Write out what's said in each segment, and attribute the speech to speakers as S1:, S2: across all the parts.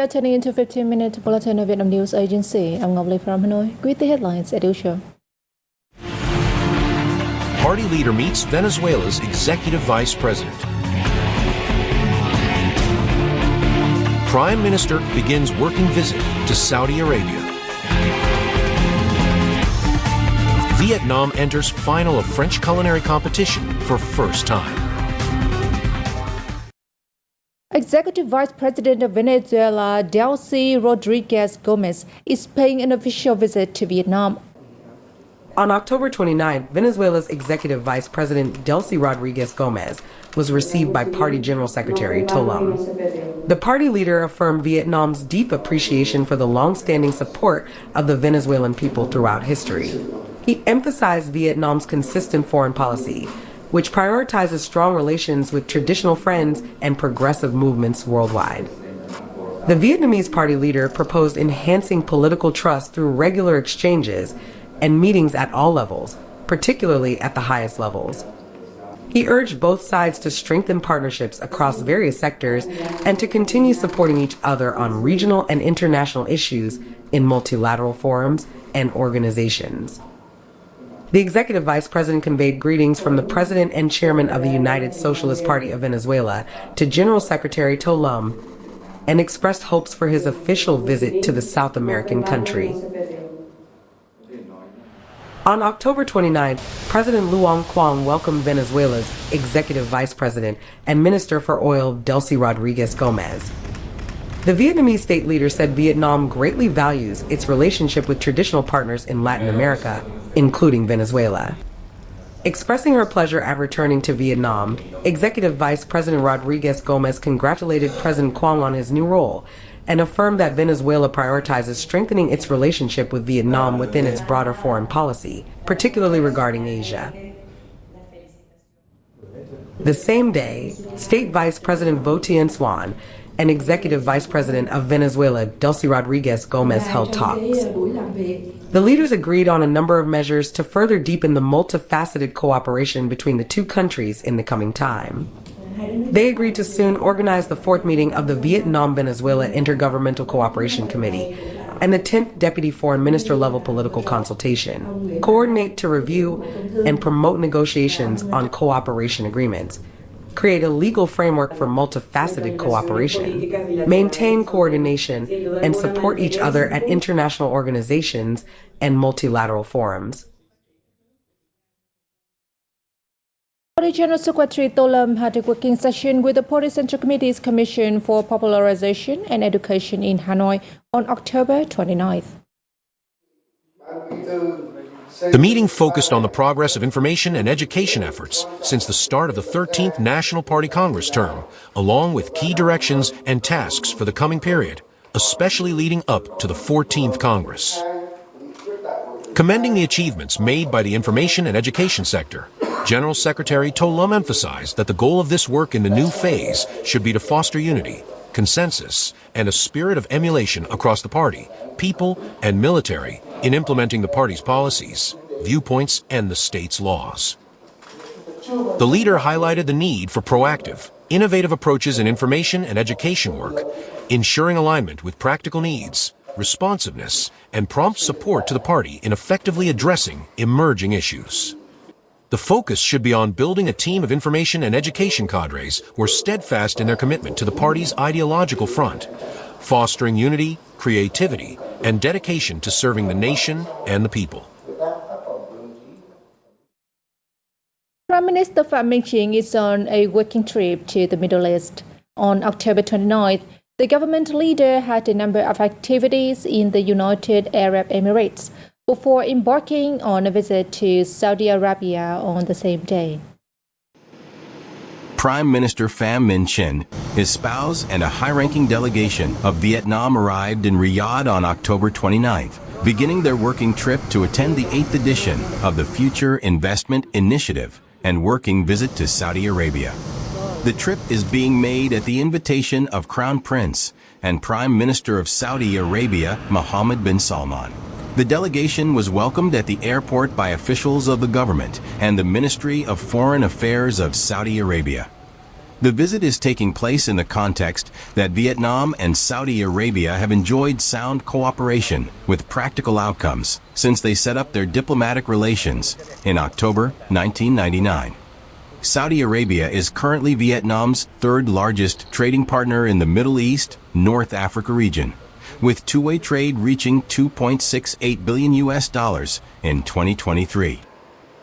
S1: are turning into 15-minute bulletin of Vietnam News Agency. I'm Ngọc Lê from Hanoi with the headlines as usual.
S2: Party leader meets Venezuela's Executive Vice President. Prime Minister begins working visit to Saudi Arabia. Vietnam enters final of French culinary competition for first time.
S1: Executive Vice President of Venezuela, Delcy Rodriguez Gomez, is paying an official visit to Vietnam.
S3: On October 29, Venezuela's Executive Vice President Delcy Rodriguez Gomez was received by Party General Secretary To Lâm. The party leader affirmed Vietnam's deep appreciation for the long-standing support of the Venezuelan people throughout history. He emphasized Vietnam's consistent foreign policy, which prioritizes strong relations with traditional friends and progressive movements worldwide. The Vietnamese party leader proposed enhancing political trust through regular exchanges and meetings at all levels, particularly at the highest levels. He urged both sides to strengthen partnerships across various sectors and to continue supporting each other on regional and international issues in multilateral forums and organizations. The Executive Vice President conveyed greetings from the President and Chairman of the United Socialist Party of Venezuela to General Secretary To Lâm and expressed hopes for his official visit to the South American country. On October 29, President Luong Quang welcomed Venezuela's Executive Vice President and Minister for Oil Delcy Rodriguez Gomez. The Vietnamese state leader said Vietnam greatly values its relationship with traditional partners in Latin America, including Venezuela. Expressing her pleasure at returning to Vietnam, Executive Vice President Rodriguez Gomez congratulated President Quang on his new role and affirmed that Venezuela prioritizes strengthening its relationship with Vietnam within its broader foreign policy, particularly regarding Asia. The same day, State Vice President Vo Tien Xuan and Executive Vice President of Venezuela, Delcy Rodriguez Gomez, held talks. The leaders agreed on a number of measures to further deepen the multifaceted cooperation between the two countries in the coming time. They agreed to soon organize the fourth meeting of the Vietnam-Venezuela Intergovernmental Cooperation Committee and the 10th Deputy Foreign Minister level political consultation, coordinate to review and promote negotiations on cooperation agreements, create a legal framework for multifaceted cooperation, maintain coordination, and support each other at international organizations and multilateral forums.
S1: Party General Secretary To Lâm had a working session with the Party Central Committee's Commission for Popularization and Education in Hanoi on October 29th.
S2: The meeting focused on the progress of information and education efforts since the start of the 13th National Party Congress term, along with key directions and tasks for the coming period, especially leading up to the 14th Congress. Commending the achievements made by the information and education sector, General Secretary To Lâm emphasized that the goal of this work in the new phase should be to foster unity, consensus, and a spirit of emulation across the party, people, and military in implementing the party's policies, viewpoints, and the state's laws. The leader highlighted the need for proactive, innovative approaches in information and education work, ensuring alignment with practical needs, responsiveness, and prompt support to the party in effectively addressing emerging issues. The focus should be on building a team of information and education cadres who are steadfast in their commitment to the party's ideological front, fostering unity, creativity, and dedication to serving the nation and the people.
S1: Prime Minister Phạm Minh Chính is on a working trip to the Middle East. On October 29th, the government leader had a number of activities in the United Arab Emirates before embarking on a visit to Saudi Arabia on the same day.
S4: Prime Minister Pham Minh Chinh, his spouse, and a high-ranking delegation of Vietnam arrived in Riyadh on October 29th, beginning their working trip to attend the 8th edition of the Future Investment Initiative and working visit to Saudi Arabia. The trip is being made at the invitation of Crown Prince and Prime Minister of Saudi Arabia, Mohammed bin Salman. The delegation was welcomed at the airport by officials of the government and the Ministry of Foreign Affairs of Saudi Arabia. The visit is taking place in the context that Vietnam and Saudi Arabia have enjoyed sound cooperation with practical outcomes since they set up their diplomatic relations in October 1999. Saudi Arabia is currently Vietnam's third largest trading partner in the Middle East, North Africa region, with two-way trade reaching $2.68 billion in 2023.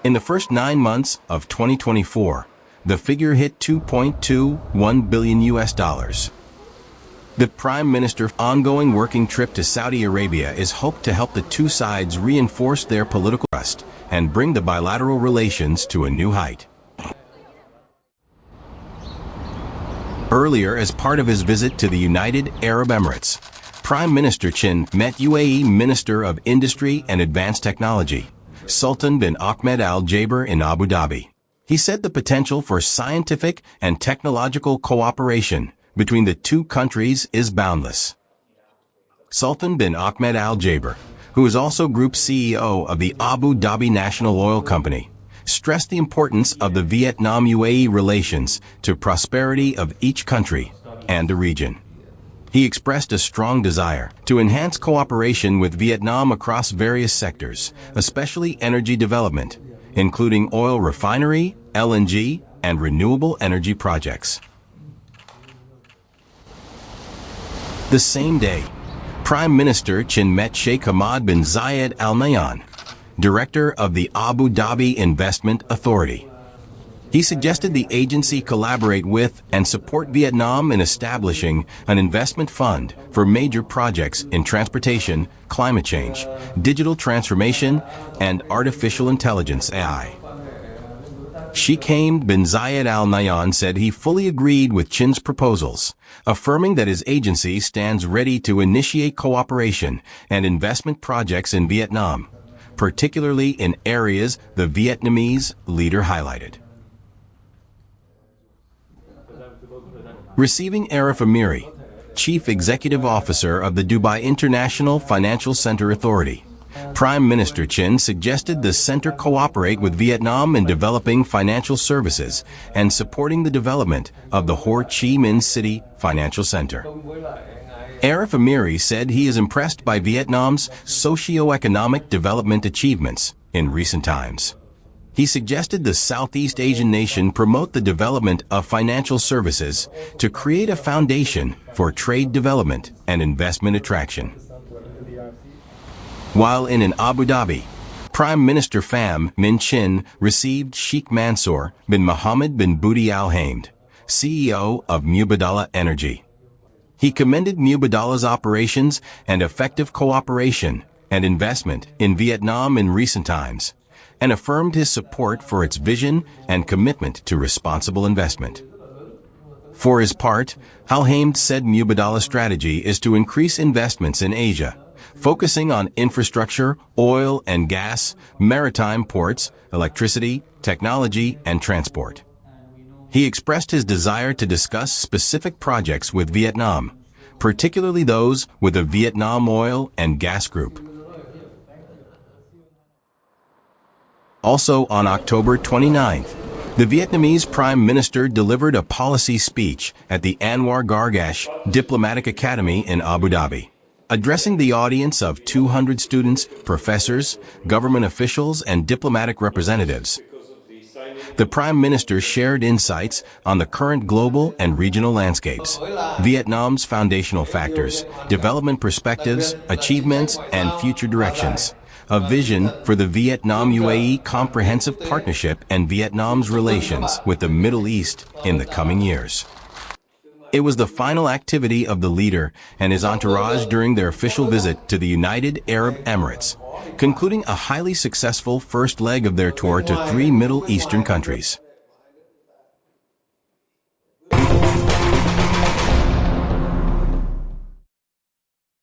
S4: In the first 9 months of 2024, the figure hit $2.21 billion. The Prime Minister's ongoing working trip to Saudi Arabia is hoped to help the two sides reinforce their political trust and bring the bilateral relations to a new height. Earlier, as part of his visit to the United Arab Emirates, Prime Minister Chin met UAE Minister of Industry and Advanced Technology, Sultan bin Ahmed Al Jaber in Abu Dhabi. He said the potential for scientific and technological cooperation between the two countries is boundless. Sultan bin Ahmed Al Jaber, who is also Group CEO of the Abu Dhabi National Oil Company, stressed the importance of the Vietnam-UAE relations to prosperity of each country and the region. He expressed a strong desire to enhance cooperation with Vietnam across various sectors, especially energy development, including oil refinery, LNG, and renewable energy projects. The same day, Prime Minister Chin met Sheikh Hamad bin Zayed Al Nahyan, Director of the Abu Dhabi Investment Authority. He suggested the agency collaborate with and support Vietnam in establishing an investment fund for major projects in transportation, climate change, digital transformation, and artificial intelligence (AI). Sheikh Hamad bin Zayed Al Nahyan said he fully agreed with Chin's proposals, affirming that his agency stands ready to initiate cooperation and investment projects in Vietnam, particularly in areas the Vietnamese leader highlighted. Receiving Arif Amiri, Chief Executive Officer of the Dubai International Financial Center Authority, Prime Minister Chin suggested the center cooperate with Vietnam in developing financial services and supporting the development of the Ho Chi Minh City Financial Center. Arif Amiri said he is impressed by Vietnam's socio-economic development achievements in recent times. He suggested the Southeast Asian nation promote the development of financial services to create a foundation for trade development and investment attraction. While in Abu Dhabi, Prime Minister Pham Minh Chinh received Sheikh Mansour bin Mohammed bin Budi Al Hamd, CEO of Mubadala Energy. He commended Mubadala's operations and effective cooperation and investment in Vietnam in recent times, and affirmed his support for its vision and commitment to responsible investment. For his part, Al Hamd said Mubadala's strategy is to increase investments in Asia, focusing on infrastructure, oil and gas, maritime ports, electricity, technology, and transport. He expressed his desire to discuss specific projects with Vietnam, particularly those with the Vietnam Oil and Gas Group. Also on October 29th, the Vietnamese Prime Minister delivered a policy speech at the Anwar Gargash Diplomatic Academy in Abu Dhabi. Addressing the audience of 200 students, professors, government officials, and diplomatic representatives, the Prime Minister shared insights on the current global and regional landscapes, Vietnam's foundational factors, development perspectives, achievements, and future directions, a vision for the Vietnam-UAE Comprehensive Partnership and Vietnam's relations with the Middle East in the coming years. It was the final activity of the leader and his entourage during their official visit to the United Arab Emirates, concluding a highly successful first leg of their tour to 3 Middle Eastern countries.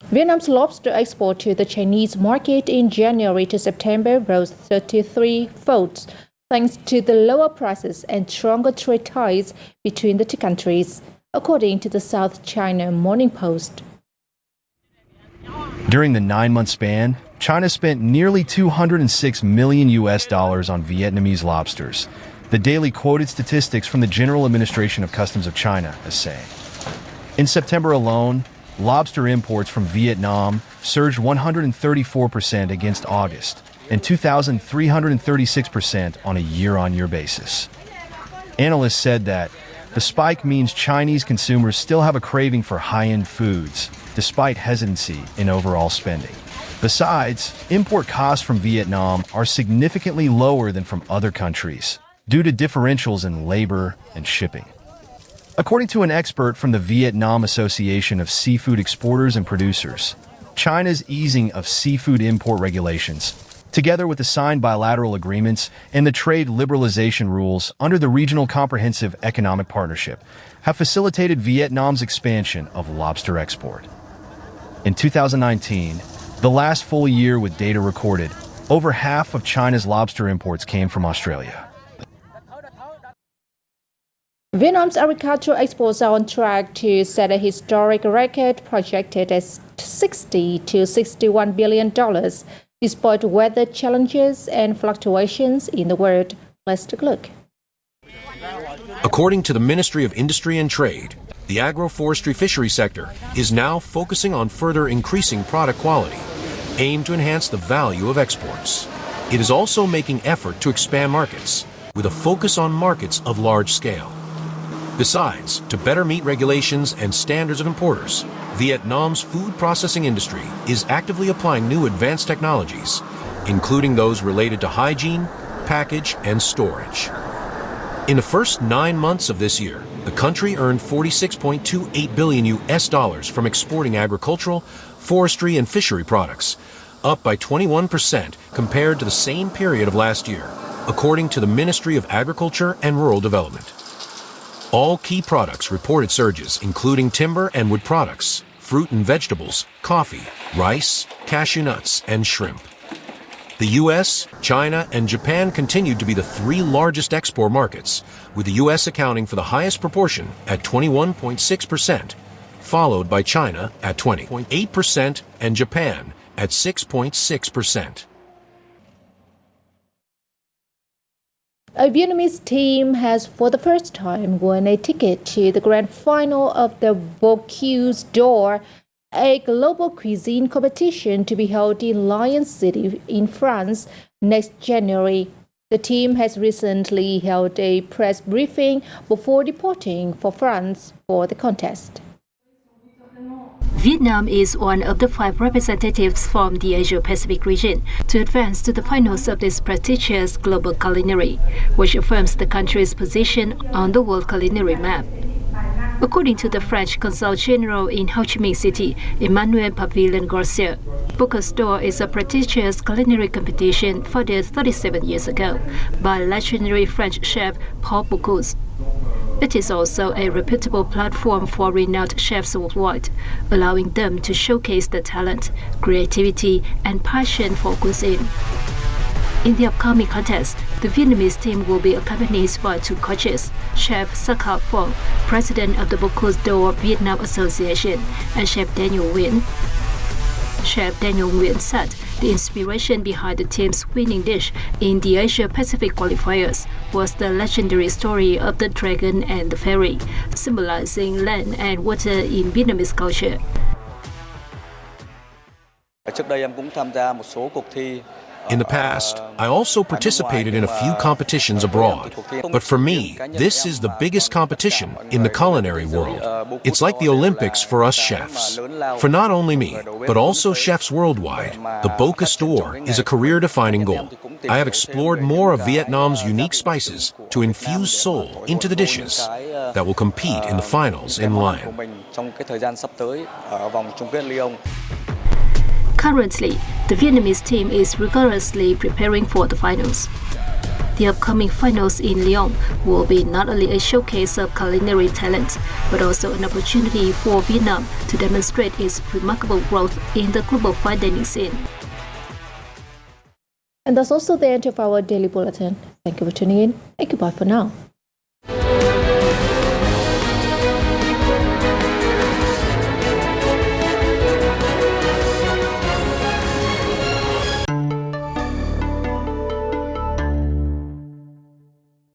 S1: Vietnam's lobster export to the Chinese market in January to September rose 33-fold, thanks to the lower prices and stronger trade ties between the two countries, according to the South China Morning Post.
S5: During the 9-month span, China spent nearly $206 million on Vietnamese lobsters. the daily quoted statistics from the General Administration of Customs of China as saying. In September alone, lobster imports from Vietnam surged 134% against August and 2,336% on a year-on-year basis. Analysts said that the spike means Chinese consumers still have a craving for high-end foods, despite hesitancy in overall spending. Besides, import costs from Vietnam are significantly lower than from other countries due to differentials in labor and shipping. According to an expert from the Vietnam Association of Seafood Exporters and Producers, China's easing of seafood import regulations, together with the signed bilateral agreements and the trade liberalization rules under the Regional Comprehensive Economic Partnership, have facilitated Vietnam's expansion of lobster export. In 2019, the last full year with data recorded, over half of China's lobster imports came from Australia.
S1: Vietnam's agricultural exports are on track to set a historic record projected at $60 to $61 billion, despite weather challenges and fluctuations in the world. Let's take a look.
S2: According to the Ministry of Industry and Trade, the agroforestry fishery sector is now focusing on further increasing product quality, aimed to enhance the value of exports. It is also making effort to expand markets, with a focus on markets of large scale. Besides, to better meet regulations and standards of importers, Vietnam's food processing industry is actively applying new advanced technologies, including those related to hygiene, package, and storage. In the first 9 months of this year, the country earned $46.28 billion from exporting agricultural, forestry, and fishery products, up by 21% compared to the same period of last year, according to the Ministry of Agriculture and Rural Development. All key products reported surges, including timber and wood products, fruit and vegetables, coffee, rice, cashew nuts, and shrimp. The U.S., China, and Japan continued to be the 3 largest export markets, with the U.S. accounting for the highest proportion at 21.6%, followed by China at 20.8% and Japan at 6.6%.
S1: A Vietnamese team has for the first time won a ticket to the grand final of the Bocuse d'Or, a global cuisine competition to be held in Lyon City in France next January. The team has recently held a press briefing before departing for France for the contest.
S6: Vietnam is one of the 5 representatives from the Asia-Pacific region to advance to the finals of this prestigious global culinary, which affirms the country's position on the world culinary map. According to the French Consul General in Ho Chi Minh City, Emmanuel Pavillon Garcia, Bocuse d'Or is a prestigious culinary competition founded 37 years ago by legendary French chef Paul Bocuse. It is also a reputable platform for renowned chefs worldwide, allowing them to showcase their talent, creativity, and passion for cuisine. In the upcoming contest, the Vietnamese team will be accompanied by 2 coaches, Chef Sakha Phong, President of the Bocuse d'Or Vietnam Association, and Chef Daniel Nguyen. Chef Daniel Nguyen said the inspiration behind the team's winning dish in the Asia-Pacific qualifiers was the legendary story of the dragon and the fairy, symbolizing land and water in Vietnamese culture.
S2: In the past, I also participated in a few competitions abroad. But for me, this is the biggest competition in the culinary world. It's like the Olympics for us chefs. For not only me, but also chefs worldwide, the Bocuse d'Or is a career-defining goal. I have explored more of Vietnam's unique spices to infuse soul into the dishes that will compete in the finals in Lyon.
S6: Currently, the Vietnamese team is rigorously preparing for the finals. The upcoming finals in Lyon will be not only a showcase of culinary talent, but also an opportunity for Vietnam to demonstrate its remarkable growth in the global fine dining scene.
S1: And that's also the end of our daily bulletin. Thank you for tuning in, and goodbye for now.